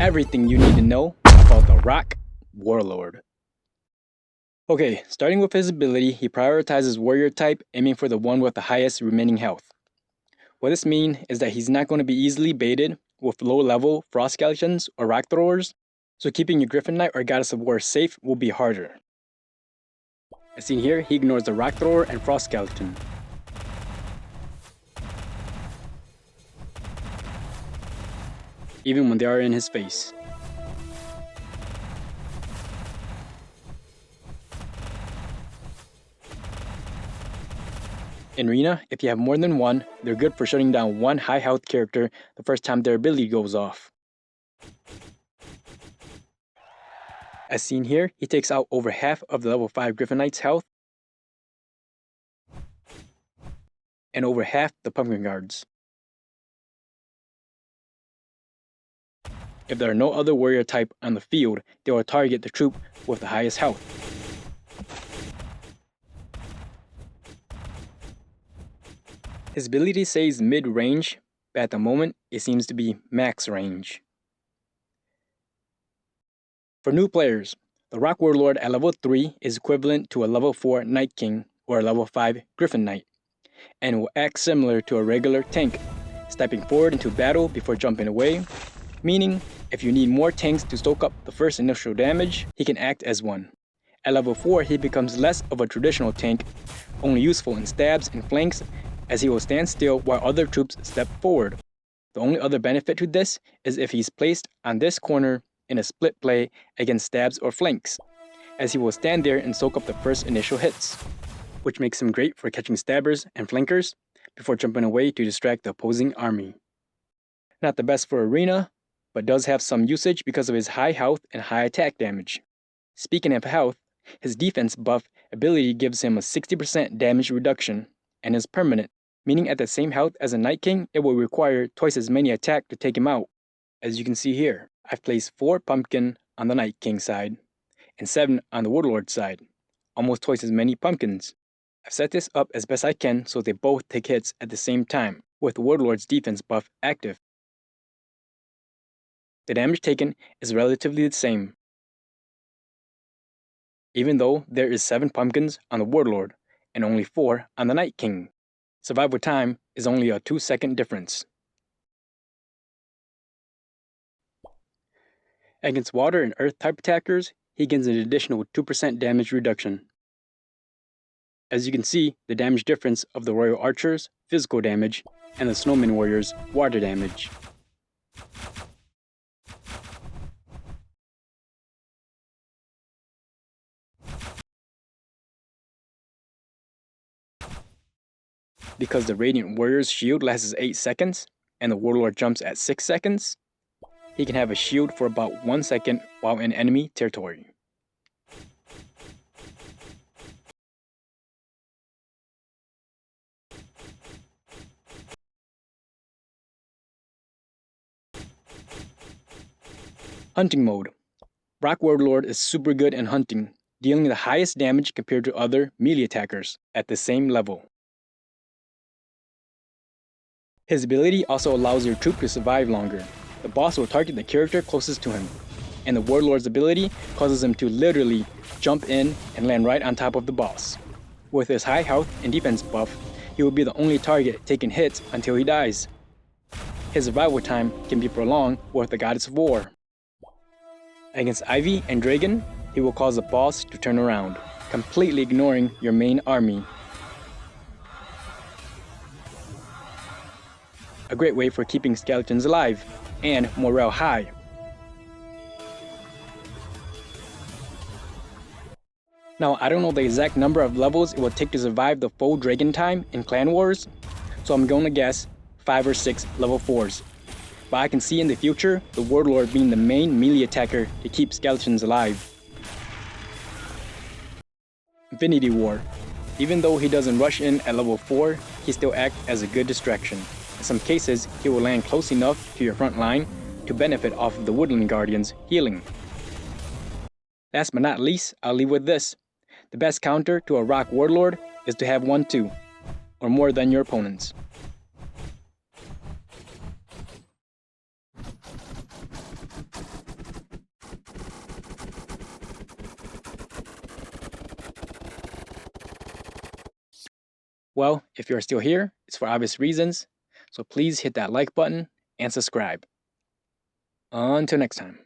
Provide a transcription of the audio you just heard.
everything you need to know about the Rock Warlord. Okay, starting with his ability, he prioritizes warrior type, aiming for the one with the highest remaining health. What this means is that he's not going to be easily baited with low-level frost skeletons or rock throwers, so keeping your Griffin Knight or Goddess of War safe will be harder. As seen here, he ignores the rock thrower and frost skeleton. Even when they are in his face. In Arena, if you have more than one, they're good for shutting down one high health character the first time their ability goes off. As seen here, he takes out over half of the level 5 Griffin Knight's health and over half the Pumpkin Guards. If there are no other warrior type on the field, they will target the troop with the highest health. His ability says mid-range, but at the moment it seems to be max range. For new players, the Rock Warlord at level 3 is equivalent to a level 4 Night King or a level 5 Griffin Knight, and will act similar to a regular tank, stepping forward into battle before jumping away, meaning if you need more tanks to soak up the first initial damage, he can act as one. At level 4, he becomes less of a traditional tank, only useful in stabs and flanks, as he will stand still while other troops step forward. The only other benefit to this is if he's placed on this corner in a split play against stabs or flanks, as he will stand there and soak up the first initial hits, which makes him great for catching stabbers and flankers before jumping away to distract the opposing army. Not the best for Arena, but does have some usage because of his high health and high attack damage. Speaking of health, his defense buff ability gives him a 60% damage reduction and is permanent, meaning at the same health as a Night King, it will require twice as many attack to take him out. As you can see here, I've placed 4 pumpkin on the Night King side and 7 on the Warlord side, almost twice as many pumpkins. I've set this up as best I can so they both take hits at the same time, with the Warlord's defense buff active. The damage taken is relatively the same, even though there is 7 pumpkins on the Warlord and only 4 on the Night King. Survival time is only a 2-second difference. Against water and earth type attackers, he gains an additional 2% damage reduction. As you can see, the damage difference of the Royal Archers' physical damage and the Snowman Warriors' water damage. Because the Radiant Warrior's shield lasts 8 seconds and the Warlord jumps at 6 seconds, he can have a shield for about 1 second while in enemy territory. Hunting mode. Rock Warlord is super good in hunting, dealing the highest damage compared to other melee attackers at the same level. His ability also allows your troop to survive longer. The boss will target the character closest to him, and the Warlord's ability causes him to literally jump in and land right on top of the boss. With his high health and defense buff, he will be the only target taking hits until he dies. His survival time can be prolonged with the Goddess of War. Against Ivy and Dragon, he will cause the boss to turn around, completely ignoring your main army. A great way for keeping skeletons alive and morale high. Now, I don't know the exact number of levels it will take to survive the full Dragon time in Clan Wars, so I'm going to guess 5 or 6 level 4s. But I can see in the future the Warlord being the main melee attacker to keep skeletons alive. Infinity War. Even though he doesn't rush in at level 4, he still acts as a good distraction. In some cases, he will land close enough to your front line to benefit off of the Woodland Guardians' healing. Last but not least, I'll leave with this. The best counter to a Rock Warlord is to have 1 too, or more than your opponents. Well, if you're still here, it's for obvious reasons, so please hit that like button and subscribe. Until next time.